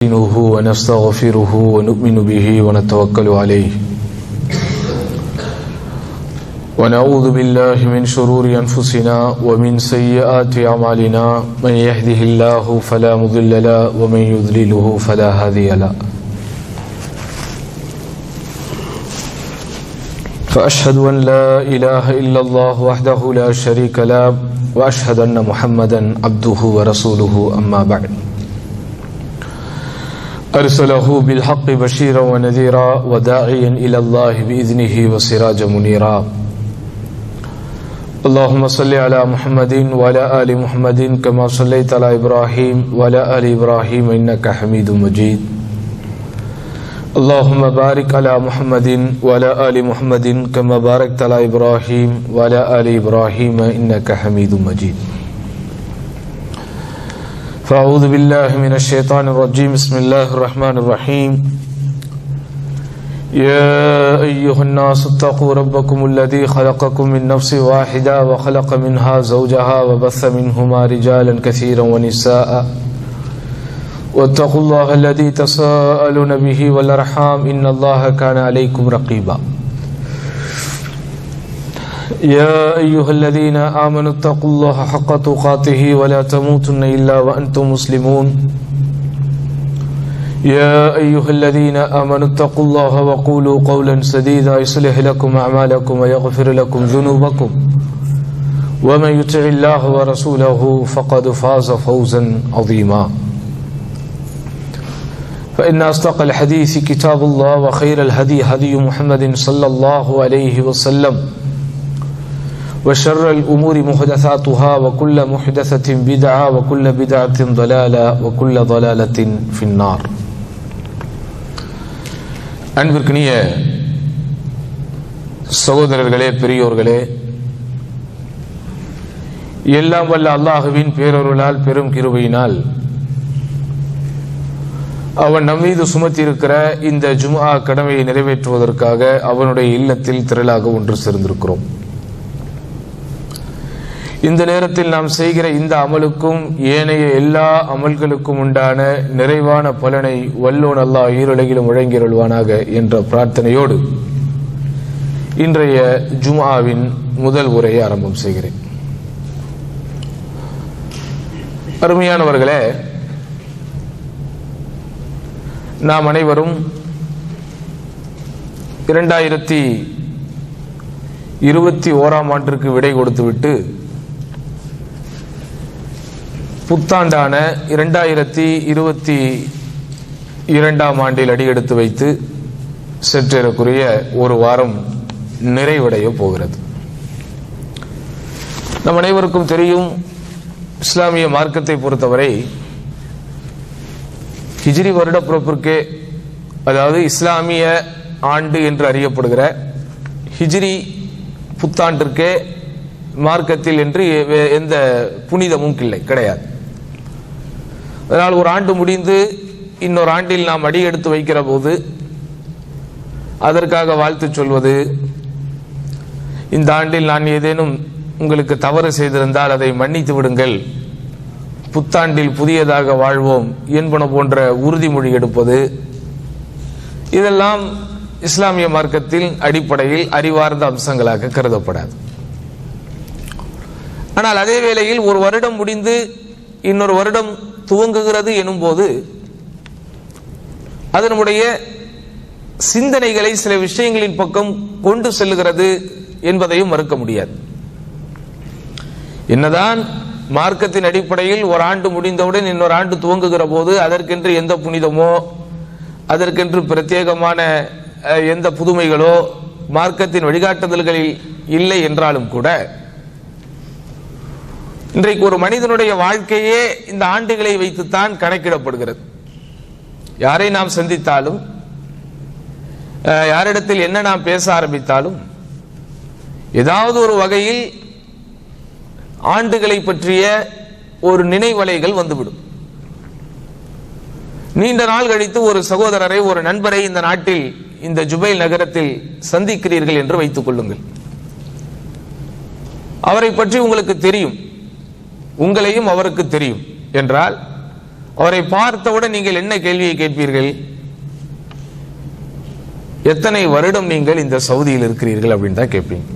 نستعينه ونستغفره ونؤمن به ونتوكل عليه ونعوذ بالله من شرور أنفسنا ومن سيئات أعمالنا من يهده الله فلا مضل له ومن يضلله فلا هادي له فأشهد أن لا إله إلا الله وحده لا شريك له وأشهد أن محمدا عبده ورسوله أما بعد أرسله بالحق بشيرا ونذيرا وداعيا إلى الله بإذنه وسراجا منيرا اللهم صل على محمد وعلى آل محمد كما صليت على إبراهيم وعلى آل إبراهيم إنك حميد مجيد اللهم بارك على محمد وعلى آل محمد كما باركت على إبراهيم وعلى آل إبراهيم إنك حميد مجيد فأعوذ بالله من الشيطان الرجيم بسم الله الرحمن الرحيم يا أيها الناس اتقوا ربكم الذي خلقكم من نفس واحدة وخلق منها زوجها وبث منهما رجالا كثيرا ونساء واتقوا الله الذي تساءلون به والأرحام إن الله كان عليكم رقيبا يا أيها الذين آمنوا اتقوا الله حق تقاته ولا تموتن إلا وأنتم مسلمون يا أيها الذين آمنوا اتقوا الله وقولوا قولا سديدا يصلح لكم أعمالكم ويغفر لكم ذنوبكم ومن يطع الله ورسوله فقد فاز فوزا عظيما فإن أصدق الحديث كتاب الله وخير الهدي هدي محمد صلى الله عليه وسلم وشر الأمور محدثاتها وكل محدثة بدعة وكل بدعة ضلالة وكل ضلالة في النار. அன்பிற்கினிய சகோதரர்களே, பெரியோர்களே, எல்லாம் வல்ல அல்லாஹுவின் பேரருளால் பெரும் கிருபையினால் அவன் நம்மீது சுமத்தியிருக்கிற இந்த ஜும்ஆ கடமையை நிறைவேற்றுவதற்காக அவனுடைய இல்லத்தில் திரளாக ஒன்று சேர்ந்திருக்கிறோம். இந்த நேரத்தில் நாம் செய்கிற இந்த அமலுக்கும் ஏனைய எல்லா அமல்களுக்கும் உண்டான நிறைவான பலனை வல்லோன் அல்லாஹ் ஈருலகிலும் வழங்கியருள்வானாக என்ற பிரார்த்தனையோடு இன்றைய ஜும்ஆவின் முதல் உரையை ஆரம்பம் செய்கிறேன். அருமையானவர்களே, நாம் அனைவரும் 2021ஆம் ஆண்டிற்கு விடை கொடுத்துவிட்டு புத்தாண்டான 2022ஆம் ஆண்டில் அடியெடுத்து வைத்து சற்றேறக்குரிய ஒரு வாரம் நிறைவடைய போகிறது. நம் அனைவருக்கும் தெரியும், இஸ்லாமிய மார்க்கத்தை பொறுத்தவரை ஹிஜ்ரி வருட பிறப்பிற்கே, அதாவது இஸ்லாமிய ஆண்டு என்று அறியப்படுகிற ஹிஜ்ரி புத்தாண்டிற்கே மார்க்கத்தில் என்று எந்த புனிதமும் கிடையாது. அதனால் ஒரு ஆண்டு முடிந்து இன்னொரு ஆண்டில் நாம் அடி எடுத்து வைக்கிற போது அதற்காக வாழ்த்து சொல்வது, இந்த ஆண்டில் நான் ஏதேனும் உங்களுக்கு தவறு செய்திருந்தால் அதை மன்னித்து விடுங்கள், புத்தாண்டில் புதியதாக வாழ்வோம் என்பன போன்ற உறுதிமொழி எடுப்பது, இதெல்லாம் இஸ்லாமிய மார்க்கத்தில் அடிப்படையில் அறிவார்ந்த அம்சங்களாக கருதப்படாது. ஆனால் அதே வேளையில் ஒரு வருடம் முடிந்து இன்னொரு வருடம் துவங்குகிறது எனும் போது அது நம்முடைய சிந்தனைகளை சில விஷயங்களின் பக்கம் கொண்டு செல்லுகிறது என்பதையும் மறுக்க முடியாது. என்னதான் மார்க்கத்தின் அடிப்படையில் ஒரு ஆண்டு முடிந்தவுடன் இன்னொரு ஆண்டு துவங்குகிற போது அதற்கென்று எந்த புனிதமோ அதற்கென்று பிரத்யேகமான எந்த புதுமைகளோ மார்க்கத்தின் வழிகாட்டுதல்களில் இல்லை என்றாலும் கூட இன்றைக்கு ஒரு மனிதனுடைய வாழ்க்கையே இந்த ஆண்டுகளை வைத்துத்தான் கணக்கிடப்படுகிறது. யாரை நாம் சந்தித்தாலும், யாரிடத்தில் என்ன நாம் பேச ஆரம்பித்தாலும் ஏதாவது ஒரு வகையில் ஆண்டுகளை பற்றிய ஒரு நினைவலைகள் வந்துவிடும். நீண்ட நாள் கழித்து ஒரு சகோதரரை, ஒரு நண்பரை இந்த நாட்டில், இந்த ஜுபைல் நகரத்தில் சந்திக்கிறீர்கள் என்று வைத்துக் கொள்ளுங்கள். அவரை பற்றி உங்களுக்கு தெரியும், உங்களையும் அவருக்கு தெரியும் என்றால் அவரை பார்த்தவுடன் நீங்கள் என்ன கேள்வியை கேட்பீர்கள்? எத்தனை வருடம் நீங்கள் இந்த சவுதியில் இருக்கிறீர்கள் அப்படின்னு தான் கேட்பீங்க.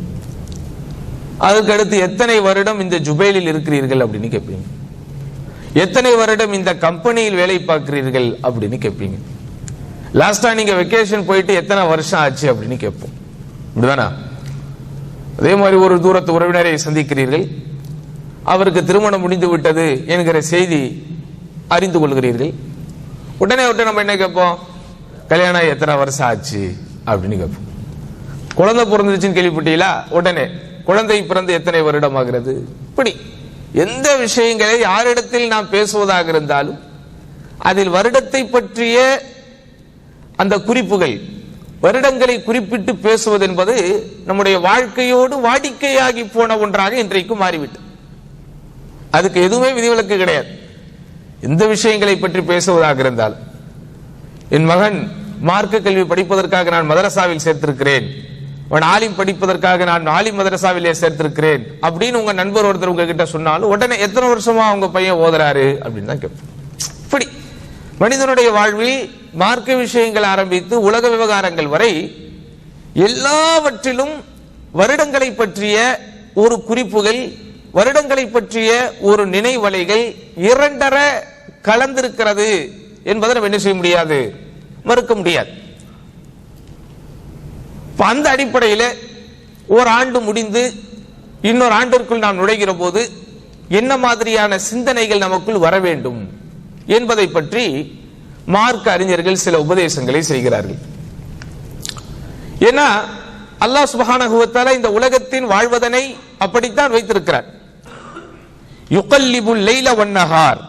அதுக்கு அடுத்து எத்தனை வருடம் இந்த ஜுபைலில் இருக்கிறீர்கள் அப்படின்னு கேட்பீங்க. எத்தனை வருடம் இந்த கம்பெனியில் வேலை பார்க்கிறீர்கள் அப்படின்னு கேட்பீங்க. லாஸ்டா நீங்க வெக்கேஷன் போயிட்டு எத்தனை வருஷம் ஆச்சு அப்படின்னு கேட்போம். இப்படிதானா? அதே மாதிரி ஒரு தூரத்து உறவினரை சந்திக்கிறீர்கள், அவருக்கு திருமணம் முடிந்து விட்டது என்கிற செய்தி அறிந்து கொள்கிறீர்கள். உடனே நம்ம என்ன கேட்போம்? கல்யாணம் எத்தனை வருஷம் ஆச்சு அப்படின்னு கேட்போம். குழந்தை பிறந்துச்சுன்னு கேள்விப்பட்டீங்களா? உடனே குழந்தை பிறந்து எத்தனை வருடம் ஆகிறது? இப்படி எந்த விஷயங்களை யாரிடத்தில் நாம் பேசுவதாக இருந்தாலும் அதில் வருடத்தை பற்றிய அந்த குறிப்புகள், வருடங்களை குறிப்பிட்டு பேசுவது என்பது நம்முடைய வாழ்க்கையோடு வாடிக்கையாகி போன ஒன்றாக இன்றைக்கு மாறிவிட்டு, அதுக்கு எதுவுமே விதிவிலக்கு கிடையாது. எந்த விஷயங்களை பற்றி பேசுவதாக இருந்தாலும், என் மகன் மார்க்க கல்வி படிப்பதற்காக நான் மதரசாவில் சேர்த்திருக்கிறேன், அவன் ஆலிம் படிப்பதற்காக நான் ஆலிம் மதரசாவிலே சேர்த்திருக்கிறேன் அப்படின்னு உங்க நண்பர் ஒருத்தர் உங்ககிட்ட சொன்னாலும் உடனே எத்தனை வருஷமா உங்க பையன் ஓதுறாரு அப்படின்னு தான் கேட்போம். இப்படி மனிதனுடைய வாழ்வில் மார்க்க விஷயங்கள் ஆரம்பித்து உலக விவகாரங்கள் வரை எல்லாவற்றிலும் வருடங்களை பற்றிய ஒரு குறிப்புகள், வருடங்களை பற்றிய ஒரு நினைவலைகள் இரண்டர கலந்திருக்கிறது என்பதை நம்ம என்ன செய்ய முடியாது, மறுக்க முடியாது. அந்த அடிப்படையில் ஒரு ஆண்டு முடிந்து இன்னொரு ஆண்டிற்குள் நாம் நுழைகிற போது என்ன மாதிரியான சிந்தனைகள் நமக்குள் வர வேண்டும் என்பதை பற்றி மார்க்க அறிஞர்கள் சில உபதேசங்களை செய்கிறார்கள். ஏன்னா அல்லாஹ் சுப்ஹானஹு வ தஆலா இந்த உலகத்தின் வாழ்வதனை அப்படித்தான் வைத்திருக்கிறார். யுகல்லிபுல் லைல வன்னஹார்,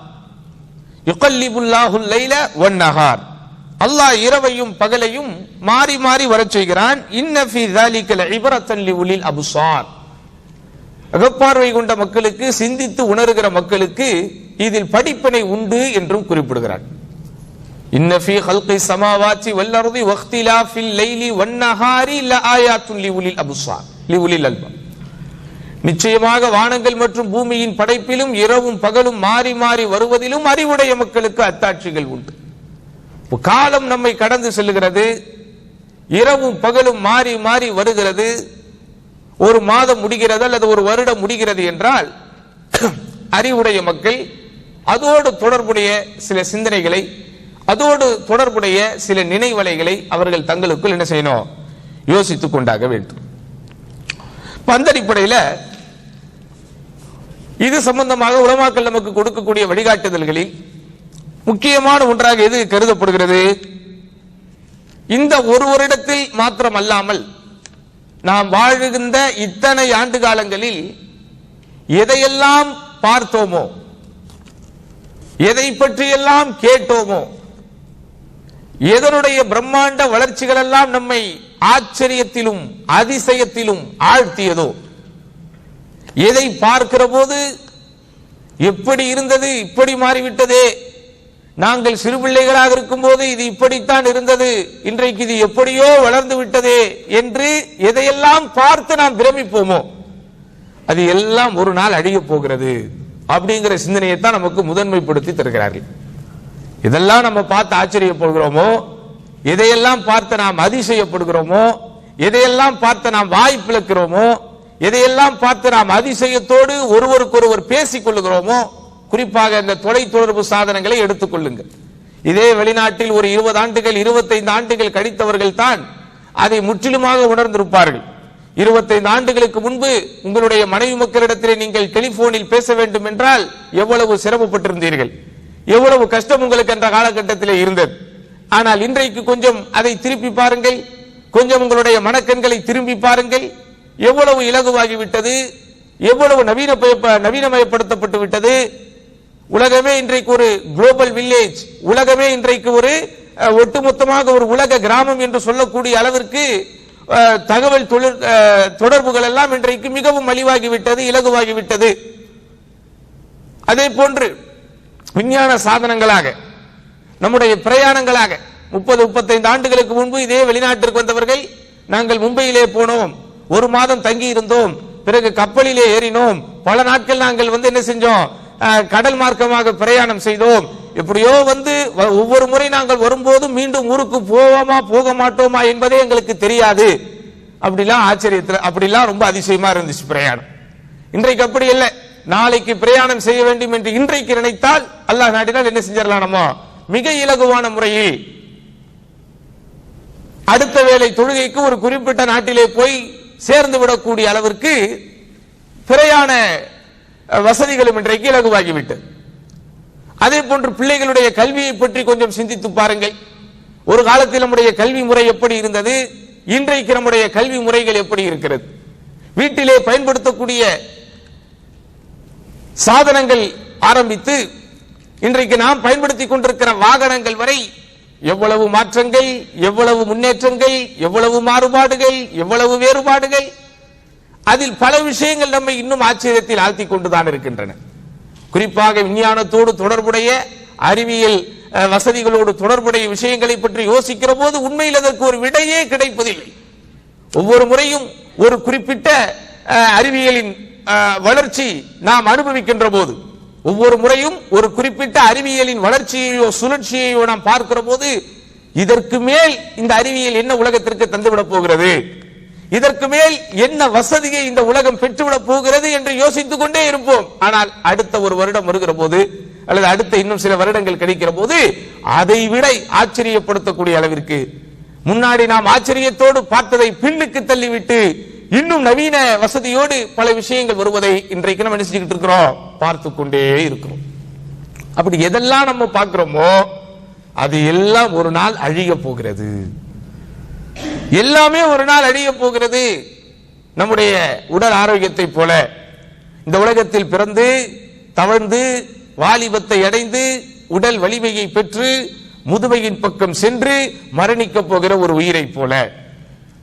யுகல்லிபுல்லாஹுல் லைல வன்னஹார், அல்லாஹ் இரவையும் பகலையும் மாறி மாறி வரச் செய்கிறான். இன்ன ஃபீ ஸாலிக லஇப்ரத்தன் லிஉலில் அப்ஸார், அகப்பார்வை கொண்ட மக்களுக்கு, சிந்தித்து உணர்கிற மக்களுக்கு இதில் படிப்பினை உண்டு என்றும் குறிப்பிடுகிறார். இன்ன ஃபீ ஹல்கி ஸமாவாத்தி வல் அர்தி வக்திலாஃபில் லைலி வன்னஹாரி லஆயாத்துன் லிஉலில் அப்ஸார் லிஉலில் அல்பாப், நிச்சயமாக வானங்கள் மற்றும் பூமியின் படைப்பிலும் இரவும் பகலும் மாறி மாறி வருவதிலும் அறிவுடைய மக்களுக்கு அத்தாட்சிகள் உண்டு. காலம் நம்மை கடந்து செல்லுகிறது, இரவும் பகலும் மாறி மாறி வருகிறது, ஒரு மாதம் முடிகிறது அல்லது ஒரு வருடம் முடிகிறது என்றால் அறிவுடைய மக்கள் அதோடு தொடர்புடைய சில சிந்தனைகளை, அதோடு தொடர்புடைய சில நினைவலைகளை அவர்கள் தங்களுக்குள் என்ன செய்யணும், யோசித்துக் கொண்டாக வேண்டும். அந்த அடிப்படையில் இது சம்பந்தமாக உலமாக்கள் நமக்கு கொடுக்கக்கூடிய வழிகாட்டுதல்களில் முக்கியமான ஒன்றாக எது கருதப்படுகிறது? இந்த ஒரு வருடத்தில் மாத்திரம் அல்லாமல் நாம் வாழுகின்ற இத்தனை ஆண்டு காலங்களில் எதையெல்லாம் பார்த்தோமோ, எதை பற்றியெல்லாம் கேட்டோமோ, எதனுடைய பிரம்மாண்ட வளர்ச்சிகள் எல்லாம் நம்மை ஆச்சரியத்திலும் அதிசயத்திலும் ஆழ்த்தியதோ, எதை பார்க்கிற போது எப்படி இருந்தது இப்படி மாறிவிட்டதே, நாங்கள் சிறு பிள்ளைகளாக இருக்கும் போது இது இப்படித்தான் இருந்தது, இன்றைக்கு இது எப்படியோ வளர்ந்து விட்டதே என்று எதையெல்லாம் பார்த்து நாம் பிரமிப்போமோ அது எல்லாம் ஒரு நாள் அழிய போகிறது அப்படிங்கிற சிந்தனையை தான் நமக்கு முதன்மைப்படுத்தி தருகிறார்கள். இதெல்லாம் நம்ம பார்த்து ஆச்சரியப்படுகிறோமோ, எதையெல்லாம் பார்த்து நாம் அதிசயப்படுகிறோமோ, எதையெல்லாம் பார்த்து நாம் வாய் பிளக்கிறோமோ, எதையெல்லாம் பார்த்து நாம் அதிசயத்தோடு ஒருவருக்கொருவர் பேசிக் கொள்ளுகிறோமோ, குறிப்பாக இந்த தொலைத்தொடர்பு சாதனங்களை எடுத்துக் கொள்ளுங்கள். இதே வெளிநாட்டில் ஒரு 20 ஆண்டுகள் 25 ஆண்டுகள் கழித்தவர்கள் தான் அதை முற்றிலுமாக உணர்ந்திருப்பார்கள். 25 ஆண்டுகளுக்கு முன்பு உங்களுடைய மனைவி மக்களிடத்திலே நீங்கள் டெலிபோனில் பேச வேண்டும் என்றால் எவ்வளவு சிரமப்பட்டிருந்தீர்கள், எவ்வளவு கஷ்டம் உங்களுக்கு என்ற காலகட்டத்திலே இருந்தது. ஆனால் இன்றைக்கு கொஞ்சம் அதை திருப்பி பாருங்கள், கொஞ்சம் உங்களுடைய மனக்கண்களை திரும்பி பாருங்கள், எவ்வளவு இலகுவாகிவிட்டது, எவ்வளவு நவீனமயப்படுத்தப்பட்டு விட்டது. உலகமே இன்றைக்கு ஒரு குளோபல் வில்லேஜ், உலகமே இன்றைக்கு ஒரு ஒட்டுமொத்தமாக ஒரு உலக கிராமம் என்று சொல்லக்கூடிய அளவிற்கு தகவல் தொடர்புகள் எல்லாம் இன்றைக்கு மிகவும் மலிவாகிவிட்டது, இலகுவாகிவிட்டது. அதே போன்று விஞ்ஞான சாதனங்களாக நம்முடைய பிரயாணங்களாக 30-35 ஆண்டுகளுக்கு முன்பு இதே வெளிநாட்டிற்கு வந்தவர்கள் நாங்கள் மும்பையிலே போனோம், ஒரு மாதம் தங்கி இருந்தோம், பிறகு கப்பலிலே ஏறினோம், பல நாட்கள் நாங்கள் என்ன செஞ்சோம், கடல் மார்க்கமாக பிரயாணம் செய்தோம், எப்படியோ ஒவ்வொரு முறை நாங்கள் வரும்போதும் மீண்டும் ஊருக்கு போவோமா போக மாட்டோமா என்பதே எங்களுக்கு தெரியாது. அப்படிலாம் ஆச்சரியத்துல அப்படிலாம் ரொம்ப அதிசயமா இருந்துச்சு பிரயாணம். இன்றைக்கு அப்படி இல்லை. நாளைக்கு பிரயாணம் செய்ய வேண்டும் என்று இன்றைக்கு நினைத்தால் அல்லாஹ் நாடினால் என்ன செஞ்சிடலாம், நம்ம மிக இலகுவான முறையில் அடுத்த வேளை தொழுகைக்கு ஒரு குறிப்பிட்ட நாட்டிலே போய் சேர்ந்து விடக்கூடிய அளவிற்கு பிரயாண வசதிகளும் இன்றைக்கு இலகுவாகிவிட்டது. அதே போன்று பிள்ளைகளுடைய கல்வியை பற்றி கொஞ்சம் சிந்தித்து பாருங்கள். ஒரு காலத்தில் நம்முடைய கல்வி முறை எப்படி இருந்தது, இன்றைக்கு நம்முடைய கல்வி முறைகள் எப்படி இருக்கிறது. வீட்டிலே பயன்படுத்தக்கூடிய சாதனங்கள் ஆரம்பித்து இன்றைக்கு நாம் பயன்படுத்திக் கொண்டிருக்கிற வாகனங்கள் வரை எவ்வளவு மாற்றங்கள், எவ்வளவு முன்னேற்றங்கள், எவ்வளவு மாறுபாடுகள், எவ்வளவு வேறுபாடுகள். அதில் பல விஷயங்கள் நம்மை இன்னும் ஆச்சரியத்தில் ஆழ்த்திக் கொண்டுதான் இருக்கின்றன. குறிப்பாக விஞ்ஞானத்தோடு தொடர்புடைய அறிவியல் வசதிகளோடு தொடர்புடைய விஷயங்களை பற்றி யோசிக்கிற போது உண்மையில் அதற்கு ஒரு விடையே கிடைப்பதில்லை. ஒவ்வொரு முறையும் ஒரு குறிப்பிட்ட அறிவியலின் வளர்ச்சி நாம் அனுபவிக்கின்ற போது, ஒவ்வொரு முறையும் ஒரு குறிப்பிட்ட அறிவியலின் வளர்ச்சியையோ சுழற்சியையோ நாம் பார்க்கிற போது, இதற்கு மேல் இந்த அறிவியல் என்ன உலகத்திற்கு தந்துவிடப் போகிறது, இதற்கு மேல் என்ன வசதியை இந்த உலகம் பெற்றுவிடப் போகிறது என்று யோசித்துக் கொண்டே இருப்போம். ஆனால் அடுத்த ஒரு வருடம் வருகிற போது அல்லது அடுத்த இன்னும் சில வருடங்கள் கிடைக்கிற போது அதை விட ஆச்சரியப்படுத்தக்கூடிய அளவிற்கு முன்னாடி நாம் ஆச்சரியத்தோடு பார்த்ததை பின்னுக்கு தள்ளிவிட்டு இன்னும் நவீன வசதியோடு பல விஷயங்கள் வருவதை இன்றைக்கு நம்ம நினைச்சுக்கிட்டு இருக்கிறோம், பார்த்து கொண்டே இருக்கிறோம். அப்படி எதெல்லாம் நம்ம பார்க்கிறோமோ அது எல்லாம் ஒரு நாள் அழிய போகிறது. எல்லாமே ஒரு நாள் அழிய போகிறது. நம்முடைய உடல் ஆரோக்கியத்தை போல இந்த உலகத்தில் பிறந்து தவழ்ந்து வாலிபத்தை அடைந்து உடல் வலிமையை பெற்று முதுமையின் பக்கம் சென்று மரணிக்க போகிற ஒரு உயிரை போல,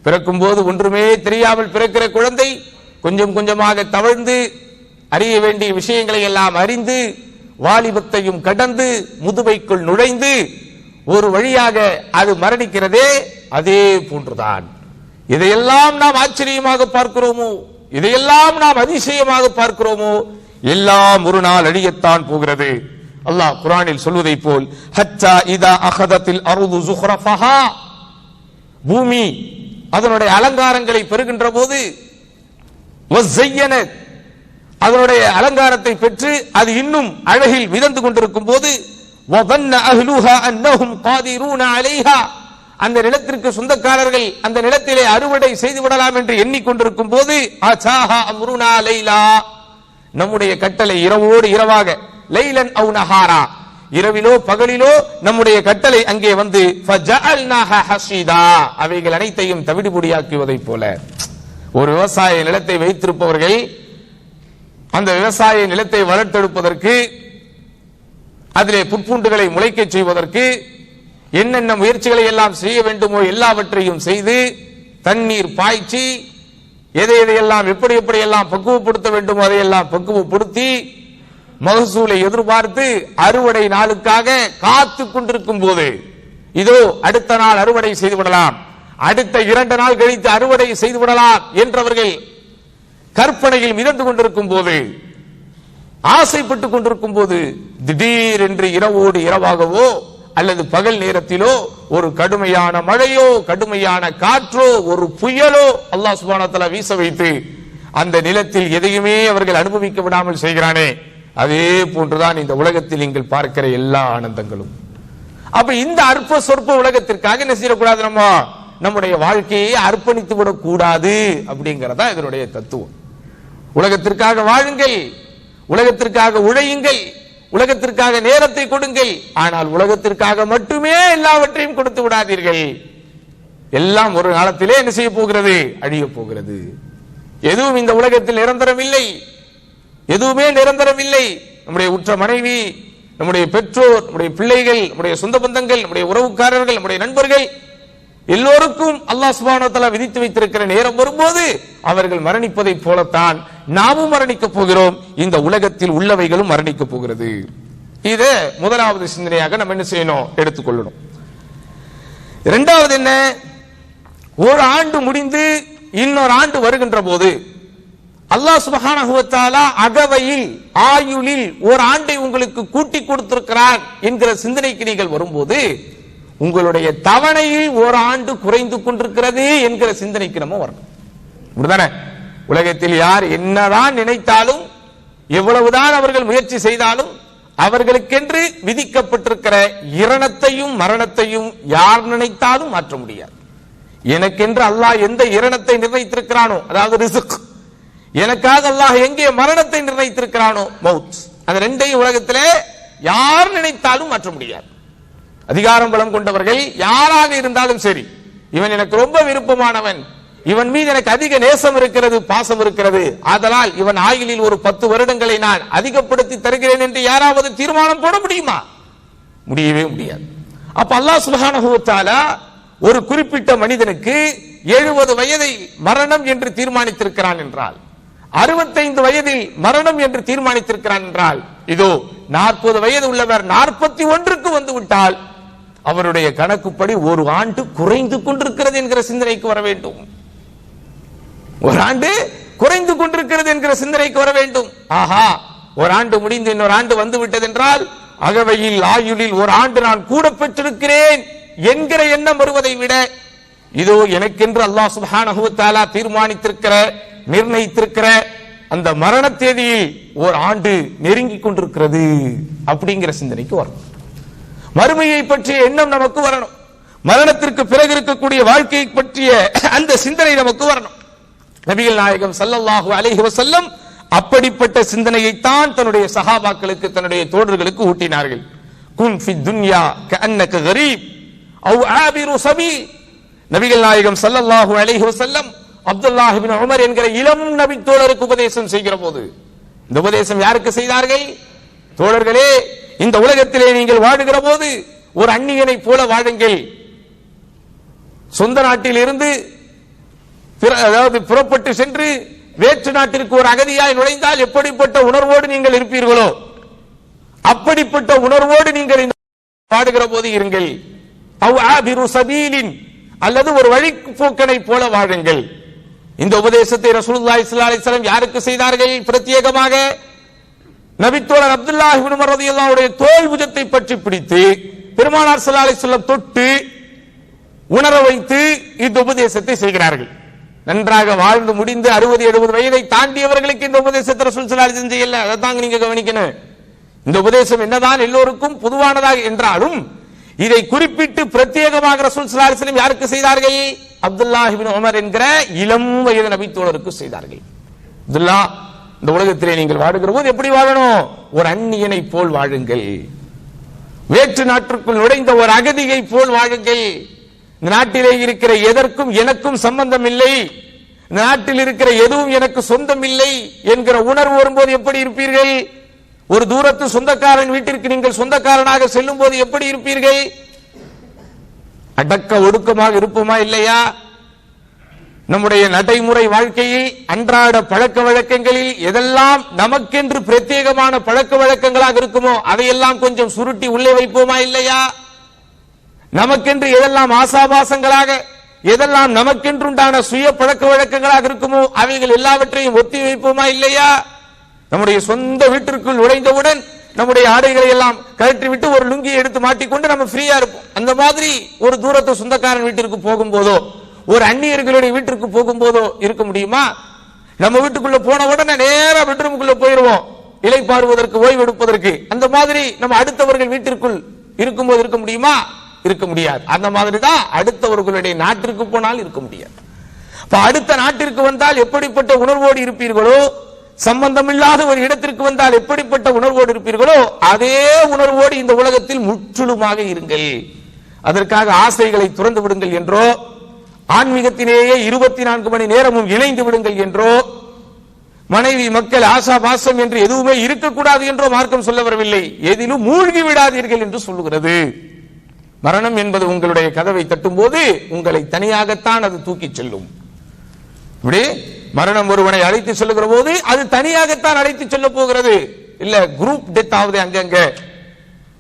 பிறக்கும் போது ஒன்றுமே தெரியாமல் பிறக்கிற குழந்தை கொஞ்சம் கொஞ்சமாக தவழ்ந்து அறிய வேண்டிய விஷயங்களை எல்லாம் அறிந்து வாலிபத்தையும் கடந்து முதுமைக்குள் நுழைந்து ஒரு வழியாக அது மரணிக்கிறதே, அதே போன்றுதான். இதையெல்லாம் நாம் ஆச்சரியமாக பார்க்கிறோமோ, இதையெல்லாம் நாம் அதிசயமாக பார்க்கிறோமோ, எல்லாம் ஒரு நாள் அழியத்தான் போகிறது. அல்லாஹ் குர்ஆனில் சொல்வதை போல் ஹத்தா இதா அகதத்தில் அர்து ஸுஹ்ரஃபஹா, பூமி அதனுடைய அலங்காரங்களை பெறுகின்ற போது, வஸய்யனத் அதனுடைய அலங்காரத்தை பெற்று அது இன்னும் அழகில் மிதந்து கொண்டிருக்கும் போது, வதன்ன அஹ்லுஹா அன்னஹும் காதிரூன அலைஹா அந்த நிலத்திற்கு சொந்தக்காரர்கள் அந்த நிலத்திலே அறுவடை செய்து விடலாம் என்று எண்ணிக்கொண்டிருக்கும் போது, அசாஹா அம்ருனா லைலா நம்முடைய கட்டளை இரவோடு இரவாக, லைலன் அவு நஹாரா இரவிலோ பகலிலோ நம்முடைய கட்டளை அங்கே வந்து ஃபஜஅல்நாஹா ஹஸீதா அவைகள் அனைத்தையும் தவிடுபொடியாக்குவதை போல. ஒரு விவசாய நிலத்தை வைத்திருப்பவர்கள் அந்த விவசாய நிலத்தை வளர்த்தெடுப்பதற்கு, அதிலே புற்பூண்டுகளை முளைக்க செய்வதற்கு என்னென்ன முயற்சிகளை எல்லாம் செய்ய வேண்டுமோ எல்லாவற்றையும் செய்து தண்ணீர் பாய்ச்சி எதையெல்லாம் எப்படி எப்படியெல்லாம் பக்குவப்படுத்த வேண்டுமோ அதையெல்லாம் பக்குவப்படுத்தி மகசூலை எதிர்பார்த்து அறுவடை நாளுக்காக காத்து கொண்டிருக்கும் போது, இதோ அடுத்த நாள் அறுவடை செய்து விடலாம், அடுத்த 2 நாள் கழித்து அறுவடை செய்து விடலாம் என்றவர்கள் கற்பனையில் மிதந்து கொண்டிருக்கும் போது, ஆசைப்பட்டுக் கொண்டிருக்கும் போது, திடீரென்று இரவோடு இரவாகவோ அல்லது பகல் நேரத்திலோ ஒரு கடுமையான மழையோ கடுமையான காற்றோ ஒரு புயலோ அல்லாஹ் சுப்ஹானஹு வ தஆலா வீச வைத்து அந்த நிலத்தில் எதையுமே அவர்கள் அனுபவிக்க விடாமல் செய்கிறானே, அதே போன்றுதான் இந்த உலகத்தில் நீங்கள் பார்க்கிற எல்லா ஆனந்தங்களும். அப்ப இந்த அற்ப சொற்ப உலகத்திற்காக என்ன செய்யக்கூடாது, நம்முடைய வாழ்க்கையை அர்ப்பணித்து விடக் கூடாது அப்படிங்கறதா இதனுடைய தத்துவம். உலகத்திற்காக வாழுங்கள், உலகத்திற்காக உழையுங்கள், உலகத்திற்காக நேரத்தை கொடுங்கள், ஆனால் உலகத்திற்காக மட்டுமே எல்லாவற்றையும் கொடுத்து விடாதீர்கள். எல்லாம் ஒரு காலத்திலே என்ன செய்ய போகிறது, அழிய போகிறது. எதுவும் இந்த உலகத்தில் நிரந்தரம் இல்லை, எதுவுமே நிரந்தரம் இல்லை. நம்முடைய உற்ற மனைவி, நம்முடைய பெற்றோர், நம்முடைய பிள்ளைகள், நம்முடைய சொந்த பந்தங்கள், நம்முடைய உறவுக்காரர்கள், நம்முடைய நண்பர்கள் எல்லோருக்கும் அல்லாஹ் சுப்ஹானஹு வ தஆலா விதித்து வைத்திருக்கிற நேரம் வரும்போது அவர்கள் மரணிப்பதை போலத்தான் நாமும் மரணிக்க போகிறோம், இந்த உலகத்தில் உள்ளவைகளும் மரணிக்க போகிறது. இத முதலாவது சிந்தனையாக நம்ம என்ன செய்யணும், எடுத்துக்கொள்ளணும். இரண்டாவது என்ன, ஒரு ஆண்டு முடிந்து இன்னொரு ஆண்டு வருகின்ற போது அல்லாஹ் சுப்ஹானஹு வ தஆலா அகவையில் ஆயுளில் ஒரு ஆண்டை உங்களுக்கு கூட்டி கொடுத்திருக்கிறார் என்கிற சிந்தனைக்கு நீங்கள் வரும்போது உங்களுடைய தவணையில் ஒரு ஆண்டு குறைந்து கொண்டிருக்கிறது என்கிற சிந்தனைக்கு நம்ம வரணும். இப்படிதானே உலகத்தில் யார் என்னதான் நினைத்தாலும் எவ்வளவுதான் அவர்கள் முயற்சி செய்தாலும் அவர்களுக்கென்று விதிக்கப்பட்டிருக்கிற இரணத்தையும் மரணத்தையும் யார் நினைத்தாலும் மாற்ற முடியாது. எனக்கென்று அல்லாஹ் எந்த இரணத்தை நிர்ணயித்திருக்கிறானோ, அதாவது ரிஸ்க், எனக்காக அல்லாஹ் எங்கே மரணத்தை நிர்ணயித்திருக்கிறானோ மவுத், அந்த ரெண்டையும் உலகத்திலே யார் நினைத்தாலும் மாற்ற முடியாது. அதிகாரம் பலம் கொண்டவர்கள் யாராக இருந்தாலும் சரி, இவன் எனக்கு ரொம்ப விருப்பமானவன், இவன் மீது எனக்கு அதிக நேசம் இருக்கிறது, பாசம் இருக்கிறது, ஆதலால் இவன் ஆயுளில் ஒரு 10 வருடங்களை நான் அதிகப்படுத்தி தருகிறேன் என்று யாராவது தீர்மானம் போட முடியுமா? முடியவே முடியாது. அப்ப அல்லாஹ் சுப்ஹானஹு வ தஆலா ஒரு குறிப்பிட்ட மனிதனுக்கு 70 வயதை மரணம் என்று தீர்மானித்திருக்கிறான் என்றால், 65 வயதில் மரணம் என்று தீர்மானித்திருக்கிறான் என்றால், இதோ 40 வயது உள்ளவர் 41க்கு வந்து விட்டால் அவருடைய கணக்குப்படி ஒரு ஆண்டு குறைந்து கொண்டிருக்கிறது என்கிற சிந்தனைக்கு வர வேண்டும். ஒரு ஆண்டு குறைந்து கொண்டிருக்கிறது என்கிற சிந்தனைக்கு வர வேண்டும். ஆஹா, ஒரு ஆண்டு முடிந்து இன்னொரு ஆண்டு வந்து விட்டது என்றால் அகவையில் ஆயுளில் ஒரு ஆண்டு நான் கூட பெற்றிருக்கிறேன் என்கிற எண்ணம் வருவதை விட, இதோ எனக்கென்று அல்லாஹ் சுப்ஹானஹு வ தஆலா தீர்மானித்திருக்கிற நிர்ணயித்திருக்கிற அந்த மரண தேதியில் ஒரு ஆண்டு நெருங்கி கொண்டிருக்கிறது அப்படிங்கிற சிந்தனைக்கு வரணும். மறுமையை பற்றிய எண்ணம் நமக்கு வரணும். மரணத்திற்கு பிறகு இருக்கக்கூடிய வாழ்க்கையை பற்றிய அந்த சிந்தனை நமக்கு வரணும். நபிகள் நாயகம் ஸல்லல்லாஹு அலைஹி வஸல்லம் அப்படிப்பட்ட சிந்தனையைத்தான் தன்னுடைய சஹாபாக்களுக்கு, தன்னுடைய தோழர்களுக்கு ஊட்டினார்கள். குன் ஃபி துன்யா கஅன்னக கரீப் அவ் ஆபிரு சபீல். நபிகள் நாயகம் ஸல்லல்லாஹு அலைஹி வஸல்லம் அப்துல்லாஹ் இப்னு உமர் என்கிற இளம் நபி தோழருக்கு உபதேசம் செய்கிற போது, இந்த உபதேசம் யாருக்கு செய்தார்கள்? தோழர்களே, இந்த உலகத்திலே நீங்கள் வாழுகிற போது ஒரு அந்நியனை போல வாழுங்கள். சொந்த நாட்டில் இருந்து அதாவது புறப்பட்டு சென்று வேற்று நாட்டிற்கு ஒரு அகதியாய் நுழைந்தால் எப்படிப்பட்ட உணர்வோடு நீங்கள் இருப்பீர்களோ அப்படிப்பட்ட உணர்வோடு நீங்கள் வாழுகிற போது இருங்கள். அவ் ஆபிரு சபீலின், அல்லது ஒரு வழிப்போக்கனை போல வாழுங்கள். இந்த உபதேசத்தை ரசூலுல்லாஹி ஸல்லல்லாஹு அலைஹி வஸல்லம் யாருக்கு செய்தார்கள்? பிரத்யேகமாக நபித்தோழர் அப்துல்லாஹ் இப்னு உமர் ரலியல்லாஹு அன்ஹுடைய தோள் புஜத்தை பற்றி பிடித்து பெருமானார் ஸல்லல்லாஹு அலைஹி வஸல்லம் தொட்டு உணர வைத்து இந்த உபதேசத்தை செய்கிறார்கள். நன்றாக வாழ்ந்து முடிந்து 60-70 வயதை தாண்டியவர்களுக்கு இந்த உபதேசத்தை ரசூல் ஸல்லல்லாஹு அலைஹி வஸல்லம் செய்யல. அதைத்தான் நீங்க கவனிக்கணும். இந்த உபதேசம் என்னதான் எல்லோருக்கும் பொதுவானதாக என்றாலும் இதை குறிப்பிட்டு பிரத்யேகமாக ரசூல் ஸல்லல்லாஹு அலைஹி வஸல்லம் யாருக்கு செய்தார்கள்? அப்துல்லாஹ் இப்னு உமர் என்கிற இளம் வயது நபித்தோழருக்கு செய்தார்கள். அப்துல்லா, இந்த உலகத்திலே நீங்கள் வாழுகிற போது எப்படி வாழணும்? ஒரு அந்நியனை போல் வாழுங்கள். வேற்று நாட்டிற்குள் நுழைந்த ஒரு அகதியை போல் வாழுங்கள். இந்த நாட்டிலே இருக்கிற எதற்கும் எனக்கும் சம்பந்தம் இல்லை, இந்த நாட்டில் இருக்கிற எதுவும் எனக்கு சொந்தம் இல்லை என்கிற உணர்வு வரும்போது எப்படி இருப்பீர்கள்? ஒரு தூரத்து சொந்தக்காரன் வீட்டிற்கு நீங்கள் சொந்தக்காரனாக செல்லும் போது எப்படி இருப்பீர்கள்? அடக்க ஒடுக்கமாக இருப்போமா இல்லையா? நம்முடைய நடைமுறை வாழ்க்கையில் அன்றாட பழக்க வழக்கங்களில் எதெல்லாம் நமக்கென்று பிரத்யேகமான பழக்க வழக்கங்களாக இருக்குமோ அதையெல்லாம் கொஞ்சம் சுருட்டி உள்ளே வைப்போமா இல்லையா? நமக்கென்று எதெல்லாம் ஆசாபாசங்களாக, எதெல்லாம் நமக்கென்றுண்டான சுய பழக்க வழக்கங்களாக இருக்குமோ அவைகள் எல்லாவற்றையும் ஒத்தி வைப்போமா இல்லையா? நம்முடைய சொந்த வீட்டிற்குள் நுழைந்தவுடன் நம்முடைய ஆடைகளை எல்லாம் கழற்றி விட்டு ஒரு லுங்கியை எடுத்து மாட்டிக்கொண்டு நம்ம ஃப்ரீயா இருப்போம். அந்த மாதிரி ஒரு தூரத்து சொந்தக்காரன் வீட்டிற்கு போகும்போதோ ஒரு அந்நியர்களுடைய வீட்டிற்கு போகும்போதோ இருக்க முடியுமா? நம்ம வீட்டுக்குள்ள போன உடனே நேரா பெட்ரூமுக்குள்ள போயிருவோம் இளைப்பாறுவதற்கு, ஓய்வு எடுப்பதற்கு. அந்த மாதிரி நம்ம அடுத்தவர்கள் வீட்டிற்குள் இருக்கும்போது இருக்க முடியுமா? இருக்க முடியாது. அந்த மாதிரி தான் அடுத்தவர்களுடைய நாட்டிற்கு போனால் இருக்க முடியாது. அடுத்த நாட்டிற்கு வந்தால் எப்படிப்பட்ட உணர்வோடு இருப்பீர்களோ, சம்பந்தமில்லாத ஒரு இடத்திற்கு வந்தால் எப்படிப்பட்ட உணர்வோடு இருப்பீர்களோ அதே உணர்வோடு இந்த உலகத்தில் முற்றிலுமாக இருங்கள். அதற்காக ஆசைகளை துறந்து விடுங்கள் என்றோ, ஆன்மீகத்திலேயே 24 மணி நேரமும் இணைந்து விடுங்கள் என்றோ, மனைவி மக்கள் ஆசா பாசம் என்று எதுவுமே இருக்கக்கூடாது என்றோ மார்க்கம் சொல்ல வரவில்லை. எதிலும் மூழ்கி விடாதீர்கள் என்று சொல்லுகிறது. மரணம் என்பது உங்களுடைய கதவை தட்டும் போது உங்களை தனியாகத்தான் அது தூக்கி செல்லும். இப்படி மரணம் ஒருவனை அழைத்து செல்லுகிற போது அது தனியாகத்தான் அழைத்து செல்ல போகிறது. இல்ல குரூப் டெத் ஆகுது, அங்கங்க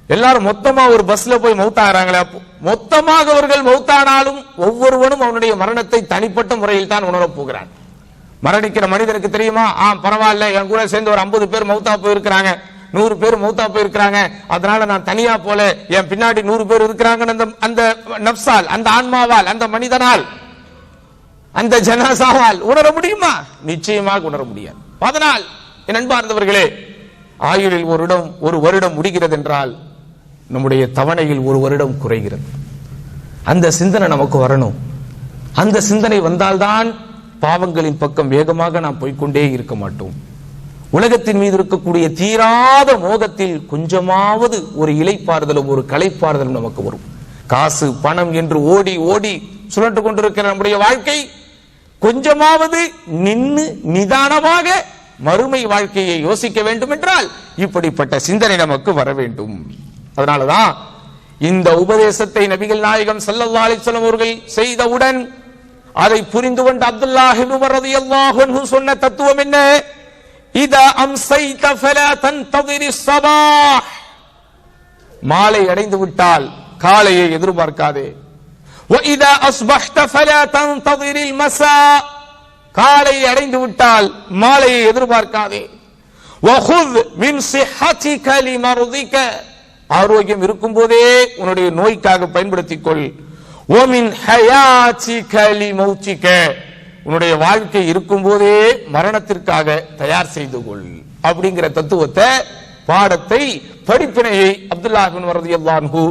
எல்லாரும் மொத்தமா ஒரு பஸ்ல போய் மௌத்தாகிறாங்களே, மொத்தமாக அவர்கள் மௌத்தானாலும் ஒவ்வொருவனும் அவனுடைய மரணத்தை தனிப்பட்ட முறையில் தான் உணரப் போகிறான். மரணிக்கிற மனிதனுக்கு தெரியுமா, பரவாயில்ல, என் கூட சேர்ந்து ஒரு 50 பேர் மௌத்தா போயிருக்கிறாங்க, 100 பேர் மௌத்தா போயிருக்கிறாங்க, அதனால நான் தனியா போல, என் பின்னாடி 100 பேர் இருக்கிறாங்க, அந்த நப்சால், அந்த ஆன்மாவால், அந்த மனிதனால், அந்த ஜனாசாவால் உணர முடியுமா? நிச்சயமாக உணர முடியாது. அதனால் என் அன்பார்ந்தவர்களே, ஆயுளில் ஒரு வருடம் முடிகிறது என்றால் நம்முடைய தவணையில் 1 வருடம் குறைகிறது. அந்த சிந்தனை நமக்கு வரணும். அந்த சிந்தனை வந்தால்தான் பாவங்களின் பக்கம் வேகமாக நாம் போய்கொண்டே இருக்க மாட்டோம். உலகத்தின் மீது இருக்கக்கூடிய தீராத மோகத்தில் கொஞ்சமாவது ஒரு இலைப்பாறுதலும் ஒரு களைப்பாறுதலும் நமக்கு வரும். காசு பணம் என்று ஓடி ஓடி சுழன்று கொண்டிருக்கிற நம்முடைய வாழ்க்கை கொஞ்சமாவது நின்று நிதானமாக மறுமை வாழ்க்கையை யோசிக்க வேண்டும் என்றால் இப்படிப்பட்ட சிந்தனை நமக்கு வர வேண்டும். அதனாலதான் இந்த உபதேசத்தை நபிகள் நாயகம் ஸல்லல்லாஹு அலைஹி வஸல்லம் அவர்கள் செய்தவுடன் அதை புரிந்து கொண்ட அப்துல்லாஹ் இப்னு உமர் রাদিয়াল্লাহு அன்ஹு சொன்ன தத்துவம் என்ன? இதா அம்சைத ஃபலா தன்தظிர் الصباح, மாலை அடைந்து விட்டால் காலையை எதிர்பார்க்காதே. وَإِذَا أَصْبَحْتَ فَلَا تَنْتَظِرِ الْمَسَاءَ, காலை அடைந்து விட்டால் மாலையை எதிர்பார்க்காதே. وَخُذْ مِنْ صِحَّتِكَ لِمَرْضِكَ, ஆரோக்கியம் இருக்கும் போதே உன்னுடைய நோய்க்காக பயன்படுத்திக் கொள். وَمِنْ حَيَاتِكَ لِمَوْتِكَ, உன்னுடைய வாழ்க்கை இருக்கும் போதே மரணத்திற்காக தயார் செய்து கொள். அப்படிங்கிற தத்துவத்தை, பாடத்தை, படிப்பினையை அப்துல்லாஹ் இப்னு உமர் রাদিয়াল্লাহு அன்ஹு